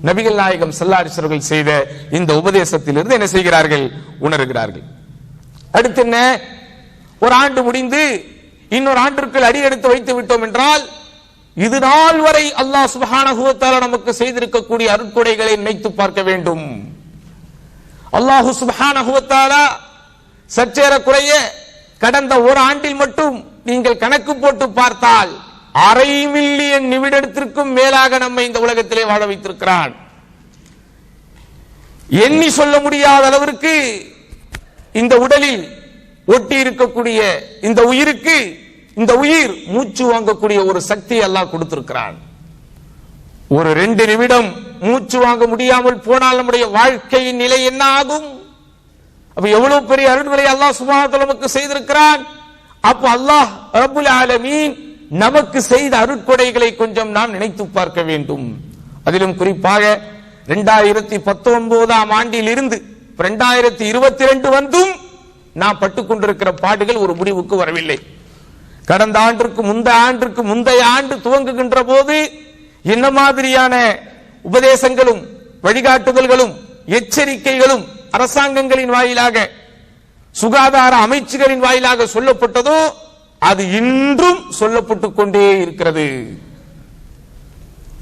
நபிகள் நாயகம் ஸல்லல்லாஹு அலைஹி வஸல்லம் செய்த இந்த உபதேசத்திலிருந்து என்ன செய்கிறார்கள்? உணர்கிறார்கள். அடுத்து என்ன? ஒரு ஆண்டு முடிந்து இன்னொரு ஆண்டிற்குள் அடி எடுத்து வைத்து விட்டோம் என்றால் இது நாள் வரை அல்லாஹ் சுப்ஹானஹு வ தஆலா நமக்கு செய்திருக்கக்கூடிய அருட்கொடைகளை நினைத்து பார்க்க வேண்டும். அல்லாஹ் சுப்ஹானஹு வ தஆலா சற்றேறக்குறைய கடந்த ஒரு ஆண்டில் மட்டும் நீங்கள் கணக்கு போட்டு பார்த்தால் 1/2 மில்லியன் நிமிடத்திற்கும் மேலாக நம்மை இந்த உலகத்திலே வாழ வைத்திருக்கிறான். எண்ணி சொல்ல முடியாத அளவிற்கு இந்த உடலில் ஒட்டி இருக்கக்கூடிய இந்த உயிருக்கு, இந்த உயிர் மூச்சு வாங்கக்கூடிய ஒரு சக்தி அல்லாஹ் கொடுத்திருக்கிறான். ஒரு 2 நிமிடம் மூச்சு வாங்க முடியாமல் போனால் நம்முடைய வாழ்க்கையின் நிலை என்ன ஆகும்? அப்ப எவ்வளவு பெரிய அருள்களை அல்லாஹ் சுப்ஹானஹு வ தஆலா நமக்கு செய்திருக்கிறான். அப்ப அல்லாஹ் ரப்புல் ஆலமீன் நமக்கு செய்த அருட்கொடைகளை கொஞ்சம் நாம் நினைத்து பார்க்க வேண்டும். அதிலும் குறிப்பாக 2019ஆம் ஆண்டில் இருந்து 2022 வந்தும் நாம் பட்டுக்கொண்டிருக்கிற பாடுகள் ஒரு முடிவுக்கு வரவில்லை. கடந்த ஆண்டிற்கு முந்தைய ஆண்டு துவங்குகின்ற போது என்ன மாதிரியான உபதேசங்களும் வழிகாட்டுதல்களும் எச்சரிக்கைகளும் அரசாங்கங்களின் வாயிலாக, சுகாதார அமைச்சுகளின் வாயிலாக சொல்லப்பட்டதோ அது இன்றும் சொல்லப்பட்டுக் கொண்டே இருக்கிறது.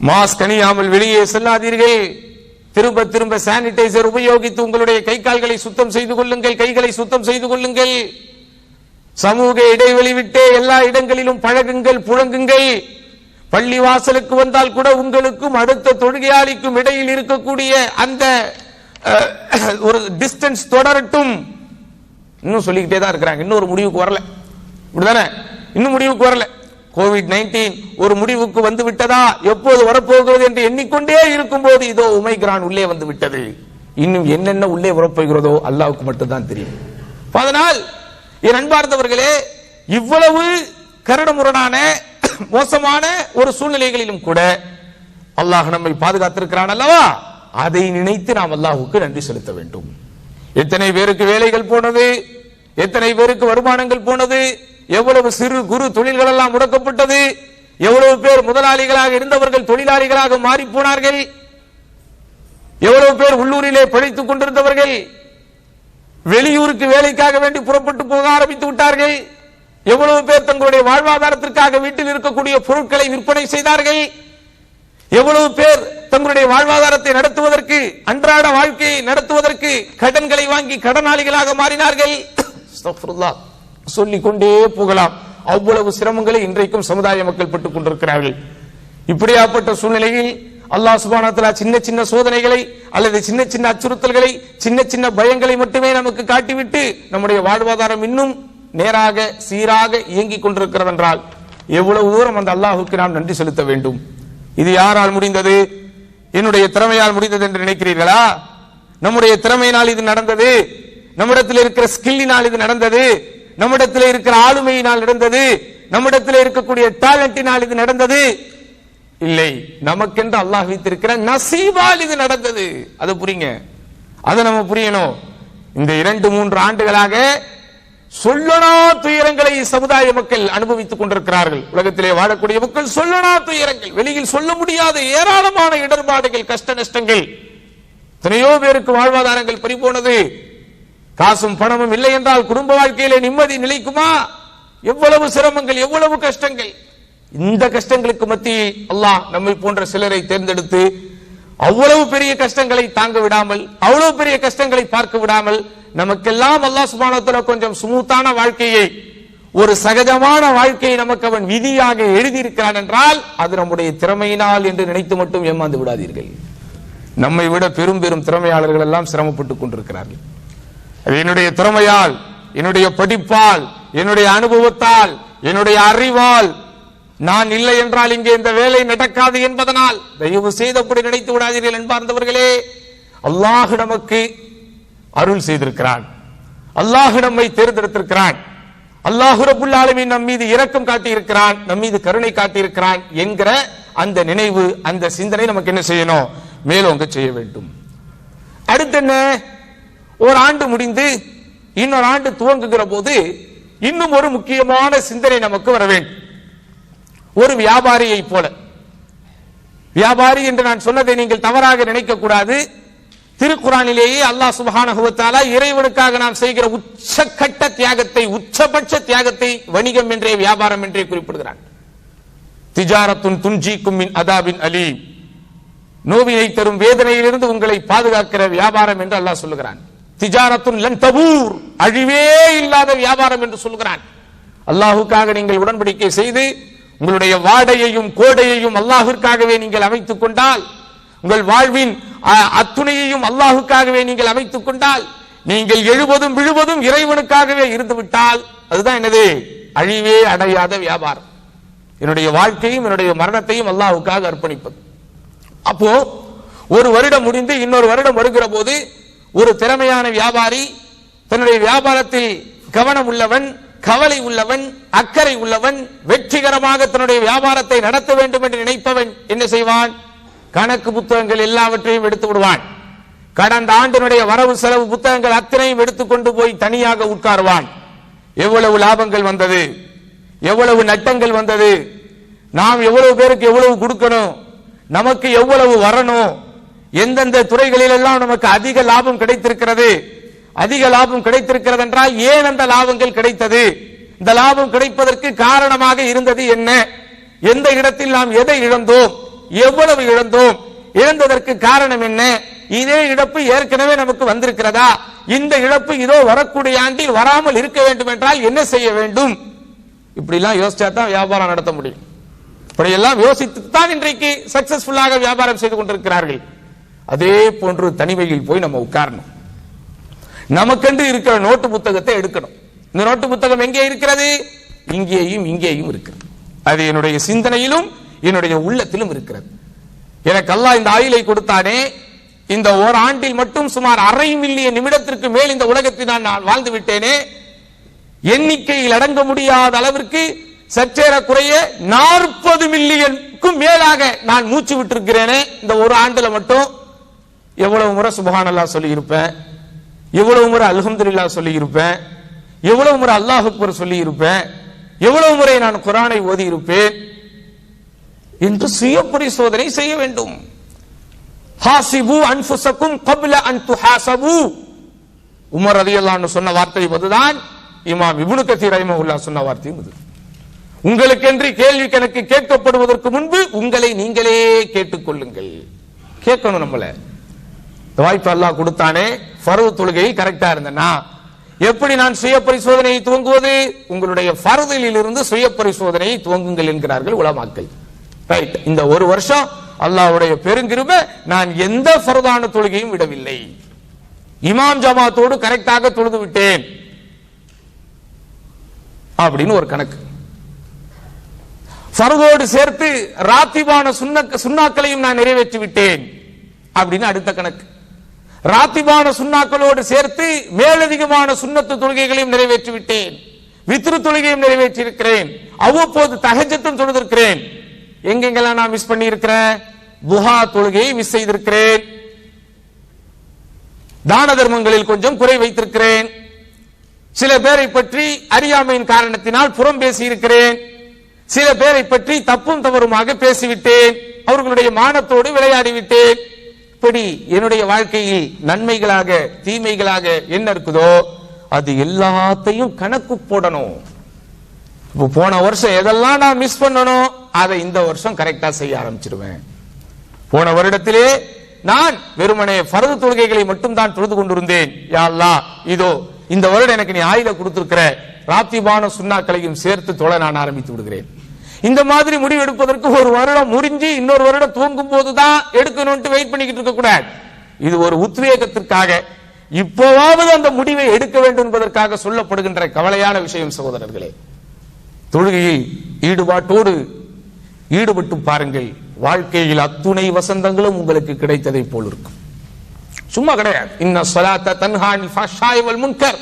மாஸ்க் அணியாமல் வெளியே செல்லாதீர்கள், திரும்ப திரும்ப சானிடைசர் உபயோகித்து உங்களுடைய கை கால்களை சுத்தம் செய்து கொள்ளுங்கள், கைகளை சுத்தம் செய்து கொள்ளுங்கள், சமூக இடைவெளி விட்டே எல்லா இடங்களிலும் பழகுங்கள், புழங்குங்கள். பள்ளி வாசலுக்கு வந்தால் கூட உங்களுக்கும் அடுத்த தொழுகையாளிக்கும் இடையில் இருக்கக்கூடிய அந்த ஒரு டிஸ்டன்ஸ் தொடரட்டும். இன்னும் சொல்லிக்கிட்டே தான் இருக்கிறாங்க, இன்னொரு முடிவுக்கு வரல. இப்படிதானே? இன்னும் முடிவுக்கு வரல. கோவிட்-19 ஒரு முடிவுக்கு வந்து விட்டதா, எப்போது வரப்போகிறது என்று எண்ணிக்கொண்டே இருக்கும் போது இதோ ஒமைக்ரான் உள்ளே வந்து விட்டது. இன்னும் என்னென்ன உள்ளே வரப்போகிறதோ அல்லாஹ்வுக்கு மட்டும்தான் தெரியும். அதனால் என் அன்பார்ந்தவர்களே, இவ்வளவு கரடுமுரடான மோசமான ஒரு சூழ்நிலைகளிலும் கூட அல்லாஹ் நம்மை பாதுகாத்திருக்கிறான் அல்லவா? அதை நினைத்து நாம் அல்லாஹ்வுக்கு நன்றி செலுத்த வேண்டும். எத்தனை பேருக்கு வேலைகள் போனது, எத்தனை பேருக்கு வருமானங்கள் போனது, எவ்வளவு சிறு குறு தொழில்கள் எல்லாம் முடக்கப்பட்டது, எவ்வளவு பேர் முதலாளிகளாக இருந்தவர்கள் தொழிலாளிகளாக மாறி போனார்கள், எவ்வளவு பேர் உள்ளூரிலே பிழைத்துக் கொண்டிருந்தவர்கள் வெளியூருக்கு வேலைக்காக வேண்டி புறப்பட்டு போக ஆரம்பித்து விட்டார்கள், எவ்வளவு பேர் தங்களுடைய வாழ்வாதாரத்திற்காக வீட்டில் இருக்கக்கூடிய பொருட்களை விற்பனை செய்தார்கள், எவ்வளவு பேர் தங்களுடைய வாழ்வாதாரத்தை நடத்துவதற்கு, அன்றாட வாழ்க்கையை நடத்துவதற்கு கடன்களை வாங்கி கடனாளிகளாக மாறினார்கள். சொல்லிக் கொண்டே போகலாம். அவ்வளவு சிரமங்களை இன்றைக்கும் சமுதாய மக்கள் பட்டுக் கொண்டிருக்கிறார்கள். இப்படியாப்பட்ட சூழ்நிலையில் அல்லாஹ் சுப்ஹானஹு வ தஆலா சின்ன சின்ன சோதனைகளை அல்லது சின்ன சின்ன அச்சுறுத்தல்களை, சின்ன சின்ன பயங்களை மட்டுமே நமக்கு காட்டிவிட்டு நம்முடைய வாழ்வாதாரம் இன்னும் நேராக சீராக இயங்கிக் கொண்டிருக்கிறது என்றால் எவ்வளவு தூரம் அந்த அல்லாஹ்வுக்கு நாம் நன்றி செலுத்த வேண்டும். இது யாரால் முடிந்தது? என்னுடைய திறமையால் முடிந்தது என்று நினைக்கிறீர்களா? நம்முடைய திறமையினால் இது நடந்தது, நம்மிடத்தில் இருக்கிற ஸ்கில்லினால் இது நடந்தது, நம்மிடத்தில் இருக்கிற ஆளுமையினால் நடந்தது, நம்மிடத்தில் இருக்கக்கூடிய டேலண்டினால் இது நடந்தது இல்லை. நமக்கென்று அல்லாஹ் வைத்திருக்கிற நசீபால் இது நடந்தது. அது புரியுங்க, அதை நம்ம புரியணும். இந்த 2-3 ஆண்டுகளாக சொல்லனா துயரங்களை சமுதாய மக்கள் அனுபவித்துக் கொண்டிருக்கிறார்கள். உலகத்திலே வாழக்கூடிய மக்கள் சொல்லனா துயரங்கள், வெளியில் சொல்ல முடியாத ஏராளமான இடர்பாடுகள், கஷ்ட நஷ்டங்கள். எத்தனையோ பேருக்கு வாழ்வாதாரங்கள் பறிபோனது. காசும் பணமும் இல்லை என்றால் குடும்ப வாழ்க்கையிலே நிம்மதி நிலைக்குமா? எவ்வளவு சிரமங்கள், எவ்வளவு கஷ்டங்கள். இந்த கஷ்டங்களுக்கு மத்தியில் அல்லாஹ் நம்மை போன்ற சிலரை தேர்ந்தெடுத்து அவ்வளவு பெரிய கஷ்டங்களை தாங்க விடாமல், அவ்வளவு பெரிய கஷ்டங்களை பார்க்க விடாமல், நமக்கெல்லாம் அல்லாஹ் சுப்ஹானஹு வ தஆலா கொஞ்சம் சுமூத்தான வாழ்க்கையை, ஒரு சகஜமான வாழ்க்கையை நமக்கு அவன் விதியாக எழுதியிருக்கிறான் என்றால் அது நம்முடைய திறமையினால் என்று நினைத்து மட்டும் ஏமாந்து விடாதீர்கள். நம்மை விட பெரும் பெரும் திறமையாளர்கள் எல்லாம் சிரமப்பட்டுக் கொண்டிருக்கிறார்கள். அது என்னுடைய திறமையால், என்னுடைய படிப்பால், என்னுடைய அனுபவத்தால், என்னுடைய அறிவால் நான் இல்லை என்றால் இங்கே இந்த வேலை நடக்காது என்பதனால் தயவு செய்தபடி நினைத்து விடாதீர்கள். என்பார்ந்தவர்களே, அல்லாஹ் நமக்கு அருள் செய்திருக்கிறான், அல்லாஹ் நம்மை தேர்ந்தெடுத்திருக்கிறான், அல்லாஹ் ரப்புல் ஆலமீன் நம் மீது இரக்கம் காட்டியிருக்கிறான், நம் மீது கருணை காட்டியிருக்கிறான் என்கிற அந்த நினைவு, அந்த சிந்தனை நமக்கு என்ன செய்யணும்? மேலோங்க செய்ய வேண்டும். அடுத்து என்ன? ஒரு ஆண்டு முடிந்து இன்னொரு ஆண்டு துவங்குகிற போது இன்னும் ஒரு முக்கியமான சிந்தனை நமக்கு வர வேண்டும். ஒரு வியாபாரியை போல, வியாபாரி என்று நான் சொன்னதை நீங்கள் தவறாக நினைக்க கூடாது. திருக்குரானிலேயே அல்லாஹ் சுப்ஹானஹு வ தஆலா இறைவனுக்காக நாம் செய்கிற உச்சக்கட்ட தியாகத்தை, உச்சபட்ச தியாகத்தை வணிகம் என்றே, வியாபாரம் என்றே குறிப்பிடுகிறான். திஜாரத்துன் துன்ஜீக்கும் மின் அதாபின் அலீம், நோவினை தரும் வேதனையிலிருந்து உங்களை பாதுகாக்கிற வியாபாரம் என்று அல்லாஹ் சொல்லுகிறான். திஜாரத்துன் லன் தபூர், அழிவே இல்லாத வியாபாரம் என்று சொல்கிறான். அல்லாஹ்வுக்காக நீங்கள் உடன்படிக்கை செய்து உங்களுடைய வாடையையும் கோடையையும் அல்லாஹ்விற்காகவே நீங்கள் அமைத்துக் கொண்டால், உங்கள் வாழ்வின் அத்துணையையும் அல்லாஹ்வுக்காகவே நீங்கள் அமைத்துக் கொண்டால், நீங்கள் எழுவதும் விழுவதும் இறைவனுக்காகவே இருந்து விட்டால், அதுதான் என்னது? அழிவே அடையாத வியாபாரம். என்னுடைய வாழ்க்கையும் என்னுடைய மரணத்தையும் அல்லாஹ்வுக்காக அர்ப்பணிப்பது. அப்போ ஒரு வருடம் முடிந்து இன்னொரு வருடம் வருகிற போது ஒரு திறமையான வியாபாரி, தன்னுடைய வியாபாரத்தில் கவனம் உள்ளவன், கவலை உள்ளவன், அக்கறை உள்ளவன், வெற்றிகரமாக தன்னுடைய வியாபாரத்தை நடத்த வேண்டும் என்று நினைப்பவன் என்ன செய்வான்? கணக்கு புத்தகங்கள் எல்லாவற்றையும் எடுத்து விடுவான். கடந்த ஆண்டினுடைய வரவு செலவு புத்தகங்கள் அத்தனையும் எடுத்துக்கொண்டு போய் தனியாக உட்காருவான். எவ்வளவு லாபங்கள் வந்தது, எவ்வளவு நட்டங்கள் வந்தது, நாம் எவ்வளவு பேருக்கு எவ்வளவு கொடுக்கணும், நமக்கு எவ்வளவு வரணும், எந்தெந்த துறைகளில் எல்லாம் நமக்கு அதிக லாபம் கிடைத்திருக்கிறது, அதிக லாபம் கிடைத்திருக்கிறது என்றால் ஏன் அந்த லாபங்கள் கிடைத்தது, இந்த லாபம் கிடைப்பதற்கு காரணமாக இருந்தது என்ன, எந்த இடத்தில் நாம் எதை இழந்தோம், எவ்வளவு இழந்தோம், இழந்ததற்கு காரணம் என்ன, இதே இழப்பு ஏற்கனவே நமக்கு வந்திருக்கிறதா, இந்த இழப்பு இதோ வரக்கூடிய ஆண்டில் வராமல் இருக்க வேண்டும் என்றால் என்ன செய்ய வேண்டும், இப்படி எல்லாம் யோசிச்சா தான் வியாபாரம் நடத்த முடியும். இப்படியெல்லாம் யோசித்துத்தான் இன்றைக்கு சக்சஸ்ஃபுல்லாக வியாபாரம் செய்து கொண்டிருக்கிறார்கள். அதே போன்று தனிமையில் போய் நம்ம உட்காரணும். நமக்கென்று இருக்கிற நோட்டு புத்தகத்தை எடுக்கணும். இந்த நோட்டு புத்தகம் எங்கே இருக்கிறது? இங்கேயும் இங்கேயும் இருக்கிறது. அது என்னுடைய சிந்தனையிலும் என்னுடைய உள்ளத்திலும் இருக்கிறது. எனக்கு அல்லாஹ் இந்த ஆயுளை கொடுத்தானே, இந்த ஓராண்டில் மட்டும் சுமார் 1/2 மில்லியன் நிமிடத்திற்கு மேல் இந்த உலகத்தில் நான் வாழ்ந்து விட்டேனே, எண்ணிக்கையில் அடங்க முடியாத அளவிற்கு சற்றேறக்குறைய 40 மில்லியனுக்கும் மேலாக நான் மூச்சு விட்டிருக்கிறேனே இந்த ஒரு ஆண்டுல மட்டும். எவ்வளவு முறை சுப்ஹானல்லாஹ் சொல்லி இருப்பேன், எவ்வளவு முறை அல்ஹம்துலில்லாஹ் சொல்லி இருப்பேன், எவ்வளவு முறை அல்லாஹ் அக்பர் சொல்லி இருப்பேன், எவ்வளவு முறை நான் குர்ஆனை ஓதி இருப்பேன் என்று சுய பரிசோதனை செய்ய வேண்டும். ஹாசிபு அன்ஃபுஸக்கும் கப்ல அன் துஹாசபு, உமர் ரலியல்லாஹு அன்ஹு சொன்ன வார்த்தை அதுதான். இமாம் இப்னு கதீர் ரஹிமஹுல்லாஹ் சொன்ன வார்த்தையும் அது. உங்களுக்கென்று கேள்வி கணக்கு கேட்கப்படுவதற்கு முன்பு உங்களை நீங்களே கேட்டுக்கொள்ளுங்கள். கேட்கணும். நம்மள வாய்ப்பு அல்லாஹ் கொடுத்தானே, ஃபர்து தொழுகை கரெக்டா இருந்தனா எப்படி நான் சுய பரிசோதனையை துவங்குவது? உங்களுடைய ஃபர்தில் இருந்து சுய பரிசோதனையை துவங்குங்கள் என்கிறார்கள் உலமாக்கள். ரைட். இந்த ஒரு வருஷம் அல்லாஹ்வுடைய பெருங்கிருபை, நான் எந்த ஃபர்தான தொழுகையும் விடவில்லை, இமாம் ஜமாத்தோடு கரெக்டாக தொழுது விட்டேன் அப்படின்னு ஒரு கணக்கு. ஃபர்தோடு சேர்த்து ராத்திபான சுன்னாக்களையும் நான் நிறைவேற்றி விட்டேன் அப்படின்னு அடுத்த கணக்கு. ராத்திபான சுன்னாக்களோடு சேர்த்து மேலதிகமான சுன்னத்து தொழுகைகளையும் நிறைவேற்றி விட்டேன். வித்ரு தொழுகையும் நிறைவேற்றி இருக்கிறேன், அவ்வப்போது தஹஜ்ஜத்தும் தொழுதிருக்கிறேன். எங்கெங்கெல்லாம் நான் மிஸ் பண்ணி இருக்கிறேன்? துஹா தொழுகையை மிஸ் செய்திருக்கிறேன், தான தர்மங்களில் கொஞ்சம் குறை வைத்திருக்கிறேன், சில பேரை பற்றி அறியாமையின் காரணத்தினால் புறம் பேசி இருக்கிறேன், சில பேரை பற்றி தப்பும் தவறுமாக பேசிவிட்டேன், அவர்களுடைய மானத்தோடு விளையாடிவிட்டேன். இப்படி என்னுடைய வாழ்க்கையில் நன்மைகளாக தீமைகளாக என்ன இருக்குதோ அது எல்லாத்தையும் கணக்கு போடணும். போன வருஷம் எதெல்லாம் நான் மிஸ் பண்ணணும் அதை இந்த வருஷம் கரெக்டா செய்ய ஆரம்பிச்சிருவேன். போன வருடத்திலே நான் வெறுமனே ஃபர்து தொழுகைகளை மட்டும் தான் தொழுது கொண்டிருந்தேன். யா அல்லாஹ், இதோ இந்த வருடம் எனக்கு நீ ஆயில கொடுத்திருக்கிற ராத்திபான சுன்னாக்களையும் சேர்த்து தொழ நான் ஆரம்பித்து விடுகிறேன். இந்த மாதிரி முடிவு எடுப்பதற்கு ஒரு வருடம் முடிஞ்சு இன்னொரு வருடம் துவங்கும் போதுதான் எடுக்கணும்னு வெயிட் பண்ணிக்கிட்டு இருக்க கூடாது. இது ஒரு உத்வேகத்திற்காக இப்போவாவது அந்த முடிவை எடுக்க வேண்டும் என்பதற்காக சொல்லப்படுகின்ற கவலையான விஷயம் சகோதரர்களே. தொழுகையில் ஈடுபாட்டோடு ஈடுபட்டு பாருங்கள், வாழ்க்கையில் அத்துணை வசந்தங்களும் உங்களுக்கு கிடைத்ததை போல் இருக்கும். சும்மா கிடையாது. இன்ன ஸலாத்த தன்ஹா அனில் ஃபஹ்ஷாஇ வல் முன்கர்,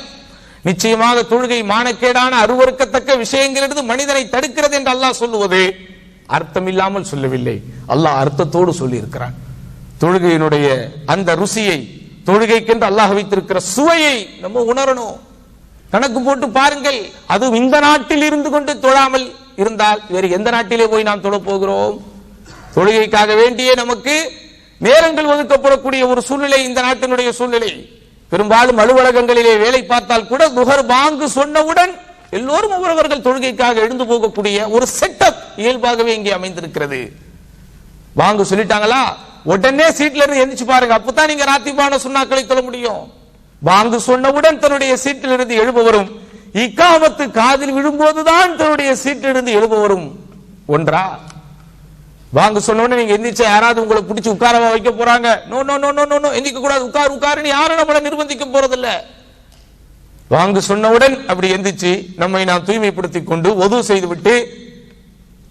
நிச்சயமாக தொழுகை மானக்கேடான அருவருக்கத்தக்க விஷயங்களிலிருந்து மனிதனை தடுக்கிறது என்று அல்லாஹ் சொல்லுவது அர்த்தம் இல்லாமல் சொல்லவில்லை, அல்லாஹ் அர்த்தத்தோடு சொல்லி இருக்கிறான். தொழுகையினுடைய அந்த ருசியை, தொழுகைக்கென்று அல்லாஹ் வைத்திருக்கிற சுவையை நம்ம உணரணும். கணக்கு போட்டு பாருங்கள். அதுவும் இந்த நாட்டில் இருந்து கொண்டு தொழாமல் இருந்தால் வேறு எந்த நாட்டிலே போய் நாம் தொழ போகிறோம்? தொழுகைக்காக வேண்டிய நமக்கு நேரங்கள் ஒதுக்கப்படக்கூடிய ஒரு சூழ்நிலை இந்த நாட்டினுடைய சூழ்நிலை. பெரும்பாலும் அலுவலகங்களிலே வேலை பார்த்தால் கூட துஹர் பாங்கு சொன்னவுடன் எல்லோரும் அவரவர்கள் தொழுகைக்காக எழுந்து போகக்கூடிய ஒரு செட்டப் இயல்பாகவே இங்கே அமைந்திருக்கிறது. பாங்கு சொல்லிட்டாங்களா, உடனே சீட்ல இருந்து எந்திரிச்சு பாருங்க, அப்பதான் நீங்க ராத்திபான சுன்னாக்களை தொழ முடியும். பாங்கு சொன்னவுடன் தன்னுடைய சீட்டில் இருந்து எழுபவரும், இக்காமத்து காதில் விழும்போதுதான் தன்னுடைய சீட்டில் இருந்து எழுபவரும் ஒன்றா? வாங்க சொன்னோன்னு நீங்க எந்திரிச்சா யாராவது உங்களை பிடிச்சி உட்காரவா வைக்க போறாங்க? No no no no no, எந்திரிக்க கூடாது, உட்காரு உட்காருன்னு யாரும் நம்மளை நிர்பந்திக்க போறதில்ல. வாங்க சொன்னவுடன் அப்படி எந்திரிச்சு நம்மை நாம் தூய்மைப்படுத்திக் கொண்டு ஒது செய்து விட்டு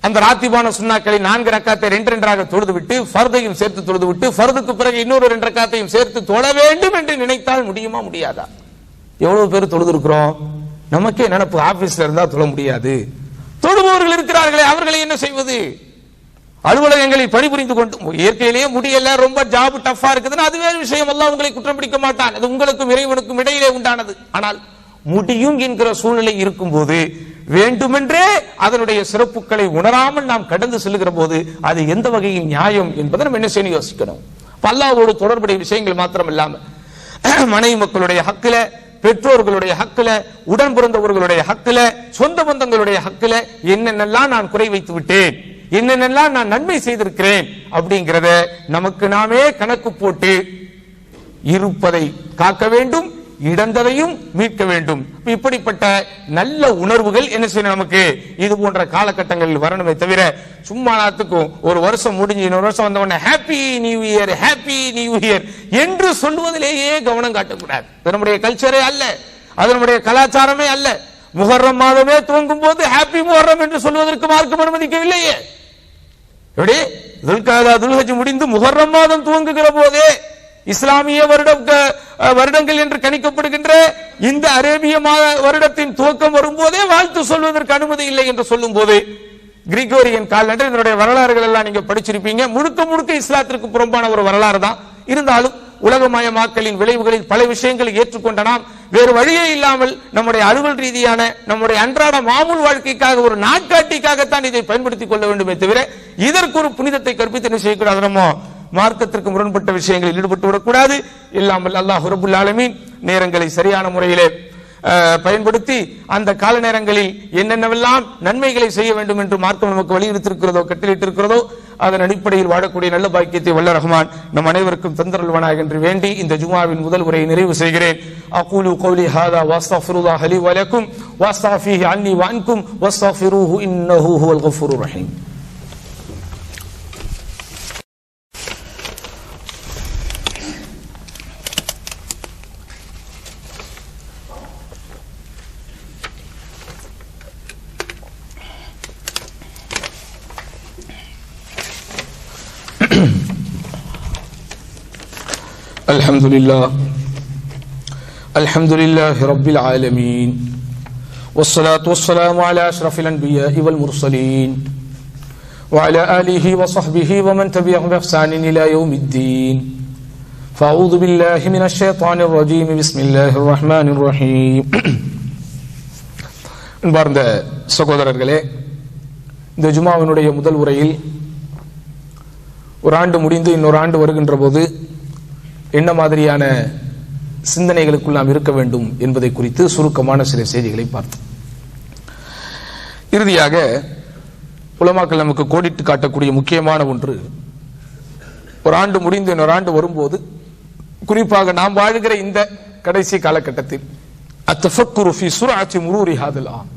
அந்த ராத்திபான சுன்னாக்களை 4 ரக்காத்தை 2 தொழுது விட்டு ஃபர்தையும் சேர்த்து தொழுது விட்டு ஃபர்துக்கு பிறகு இன்னொரு 2 ரக்காத்தையும் சேர்த்து தொழ வேண்டும் என்று நினைத்தால் முடியுமா முடியாதா? எவ்வளவு பேர் தொழுது இருக்கிறோம்? நமக்கே நினைப்பு, ஆபீஸ்ல இருந்தா தொழ முடியாது. தொழுபவர்கள் இருக்கிறார்களே, அவர்களை என்ன செய்வது? அலுவலகங்களில் பணிபுரிந்து கொண்டு இயற்கையிலேயே முடியல, ரொம்ப ஜாப் டஃபா இருக்குதுன்னா அது வேறு விஷயம். எல்லாம் உங்களை குற்றம் பிடிக்க மாட்டான், அது உங்களுக்கும் இறைவனுக்கும் இடையிலே உண்டானது. ஆனால் முடியும் என்கிற சூழ்நிலை இருக்கும் போது, வேண்டுமென்றே அதனுடைய சிறப்புகளை உணராமல் நாம் கடந்து செல்லுகிற போது அது எந்த வகையில் நியாயம் என்பதை நம்ம என்ன செய்யணும் யோசிக்கணும். அல்லாஹ்வோடு தொடர்புடைய விஷயங்கள் மாத்திரம் இல்லாம மனைவி மக்களுடைய ஹக்குல, பெற்றோர்களுடைய ஹக்குல, உடன் பிறந்தவர்களுடைய ஹக்குல, சொந்த பந்தங்களுடைய ஹக்குல என்னென்னலாம் நான் குறை வைத்து விட்டேன், என்னென்னலாம் நான் நன்மை செய்திருக்கிறேன் அப்படிங்கிறத நமக்கு நாமே கணக்கு போட்டு இருப்பதை காக்க வேண்டும், இழந்ததையும் மீட்க வேண்டும். இப்படிப்பட்ட நல்ல உணர்வுகள் என்ன செய்யணும், நமக்கு இது போன்ற காலகட்டங்களில் வரணுமே தவிர சும்மா நாத்துக்கும் ஒரு வருஷம் முடிஞ்சு இன்னொரு வருஷம் வந்த உடனே happy new year happy new year என்று சொல்லுவதிலேயே கவனம் காட்டக்கூடாது. அது நம்முடைய கல்ச்சரே அல்ல, அது நம்முடைய கலாச்சாரமே அல்ல. முஹர்ரம் மாதமே துவங்கும் போது ஹாப்பி முஹர்ரம் என்று சொல்வதற்கு மார்க்கம் அனுமதிக்கவில்லையே. எப்படி துல்ஹஜ் முடிந்து முஹர்ரம் மாதம் துவங்குகிற போதே இஸ்லாமிய வருடங்கள் என்று கணிக்கப்படுகின்ற இந்த அரேபிய வருடத்தின் துவக்கம் வரும்போதே வாழ்த்து சொல்வதற்கு அனுமதி இல்லை என்று சொல்லும் போது கிரிகோரியன் காலண்டர் இதனுடைய வரலாறுகள் எல்லாம் நீங்க படிச்சிருப்பீங்க. முழுக்க முழுக்க இஸ்லாத்திற்கு புறம்பான ஒரு வரலாறு தான். இருந்தாலும் உலகமயமாக்கலின் விளைவுகளில் பல விஷயங்களை ஏற்றுக்கொண்ட நாம் வேறு வழியே இல்லாமல் நம்முடைய அலுவல் ரீதியான நம்முடைய அன்றாட மாமூல் வாழ்க்கைக்காக ஒரு நாட்காட்டிக்காகத்தான் இதை பயன்படுத்திக் கொள்ள வேண்டுமே தவிர இதற்கு ஒரு புனிதத்தை கற்பித்து என்ன செய்யக்கூடாது, நம்ம மார்க்கத்திற்கு முரண்பட்ட விஷயங்களில் ஈடுபட்டு விடக்கூடாது. இல்லாமல் அல்லாஹ் ரப்புல் ஆலமீன் நேரங்களை சரியான முறையிலே பயன்படுத்தி அந்த கால நேரங்களில் என்னென்னவெல்லாம் நன்மைகளை செய்ய வேண்டும் என்று மார்க்கம் நமக்கு வலியுறுத்திருக்கிறதோ கட்டளையிட்டிருக்கிறதோ அதன் அடிப்படையில் வாழக்கூடிய நல்ல பாக்கியத்தை வல்ல ரஹ்மான் நம் அனைவருக்கும் தந்தருள்வானாக என்று வேண்டி இந்த ஜுமாவின் முதல் உரையை நிறைவு செய்கிறேன். அகூலு கௌலி ஹாதா வஸ்தக்ஃபிருல்லாஹ லி வ லக்கும் வஸ்தக்ஃபிஹி அன்னி வ அன்கும் வஸ்தக்ஃபிரூஹு இன்னஹு ஹுவல் கஃபூருர் ரஹீம். الحمد لله رب العالمين والصلاة والسلام على أشرف الأنبياء والمرسلين وعلى آله وصحبه ومن تبعهم بإحسان إلى يوم الدين فأعوذ بالله من الشيطان الرجيم بسم الله الرحمن الرحيم. அன்பார்ந்த சகோதரர்களே, இந்த ஜுமாவினுடைய முதல் உரையில் ஒரு ஆண்டு முடிந்து இன்னொரு ஆண்டு வருகின்ற போது என்ன மாதிரியான சிந்தனைகளுக்குள் நாம் இருக்க வேண்டும் என்பதை குறித்து சுருக்கமான சில செய்திகளை பார்த்தோம். இறுதியாக உலமாக்கள் நமக்கு கோடிட்டு காட்டக்கூடிய முக்கியமான ஒன்று, ஒரு ஆண்டு முடிந்து இன்னொரு ஆண்டு வரும்போது, குறிப்பாக நாம் வாழ்கிற இந்த கடைசி காலகட்டத்தில் அத்தஃபக்குரு ஃபீ சுர்அத்தி முரூரி ஹாதில் ஆம்,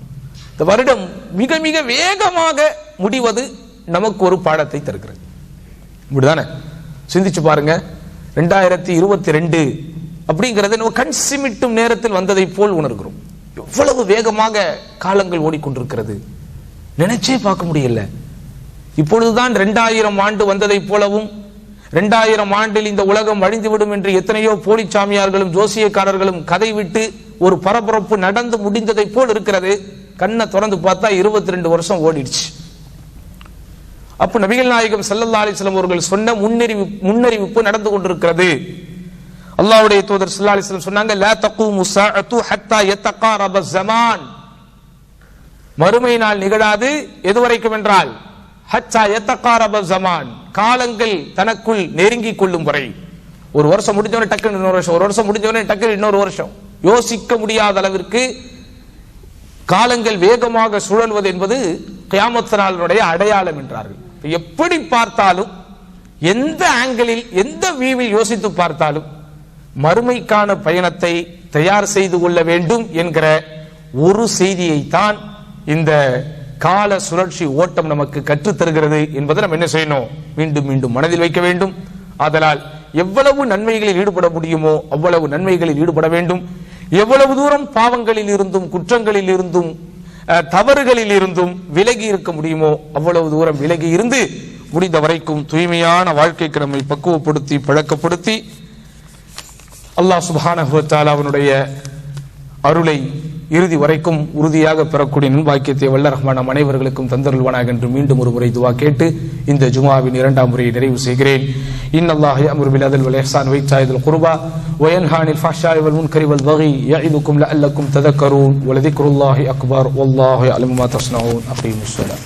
இந்த வருடம் மிக மிக வேகமாக முடிவது நமக்கு ஒரு பாடத்தை தருகிறது. இப்படிதானே சிந்திச்சு பாருங்க. 2022 அப்படிங்கிறது நம்ம கண் சிமிட்டும் நேரத்தில் வந்ததை போல் உணர்கிறோம். எவ்வளவு வேகமாக காலங்கள் ஓடிக்கொண்டிருக்கிறது, நினைச்சே பார்க்க முடியல. இப்பொழுதுதான் 2000 ஆண்டு வந்ததை போலவும் 2000 ஆண்டில் இந்த உலகம் அழிந்துவிடும் என்று எத்தனையோ போலி சாமியார்களும் ஜோசியக்காரர்களும் கதை விட்டு ஒரு பரபரப்பு நடந்து முடிந்ததை போல் இருக்கிறது. கண்ணை திறந்து பார்த்தா 22 வருஷம் ஓடிடுச்சு. அப்ப நபிகள் நாயகம் ஸல்லல்லாஹு அலைஹி வஸல்லம் அவர்கள் சொன்ன முன்னறிவிப்பு நடந்து கொண்டிருக்கிறது. அல்லாஹ்வுடைய தூதர் ஸல்லல்லாஹு அலைஹி வஸல்லம் சொன்னாங்க, லா தகூமு ஸாஅத்து ஹத்தா யதகாரப ஸமான், மறுமை நாள் நிகழாது எதுவரைக்கும் என்றால் ஹத்தா யதகாரப ஸமான், காலங்கள் தனக்குள் நெருங்கிக் கொள்ளும் வரை. ஒரு வருஷம் முடிஞ்சவனே டக்குன்னு இன்னொரு வருஷம், ஒரு வருஷம் முடிஞ்சவனே டக்குன்னு இன்னொரு வருஷம், யோசிக்க முடியாத அளவிற்கு காலங்கள் வேகமாக சுழல்வது என்பது கியாமத் நாளுடைய அடையாளம் என்றார்கள். எப்படி பார்த்தாலும், எந்த ஆங்கிளில் எந்த வியூவில் யோசித்து பார்த்தாலும் மறுமைக்கான பயணத்தை தயார் செய்து கொள்ள வேண்டும் என்கிற ஒரு செய்தியைத்தான் இந்த கால சுழற்சி ஓட்டம் நமக்கு கற்றுத்தருகிறது என்பதை நம்ம என்ன செய்யணும், மீண்டும் மீண்டும் மனதில் வைக்க வேண்டும். ஆதலால் எவ்வளவு நன்மைகளில் ஈடுபட முடியுமோ அவ்வளவு நன்மைகளில் ஈடுபட வேண்டும். எவ்வளவு தூரம் பாவங்களில் இருந்தும் குற்றங்களில் இருந்தும் தவறுகளில் இருந்தும் விலகி இருக்க முடியுமோ அவ்வளவு தூரம் விலகி இருந்து முடிந்த வரைக்கும் தூய்மையான வாழ்க்கைக்கு நம்மை பக்குவப்படுத்தி பழக்கப்படுத்தி அல்லாஹ் சுப்ஹானஹு வ தஆலா அவனுடைய அருளை இறுதி வரைக்கும் உறுதியாக பெறக்கூடிய நல்பாக்கியத்தை வல்ல ரஹ்மான் நம் அனைவர்களுக்கும் தந்தருள்வானாக என்று மீண்டும் ஒரு முறை துஆ கேட்டு இந்த ஜும்ஆவின் 2ஆம் முறையை நிறைவு செய்கிறேன். இன்னல்லாஹ யஅமுரு பில் அத்ல் வல் இஹ்சான் வ இத்தாஇல் குர்பா வ யன்ஹா அனில் ஃபஹ்ஷாஇ வல் முன்கரி வல் பகி யஇதுக்கும் லஅல்லக்கும் ததக்கரூன் வ லذிக்ருல்லாஹி அக்பர் வல்லாஹு யஅலமு மா தஸ்னஊன். அகீமுஸ் ஸலாத்.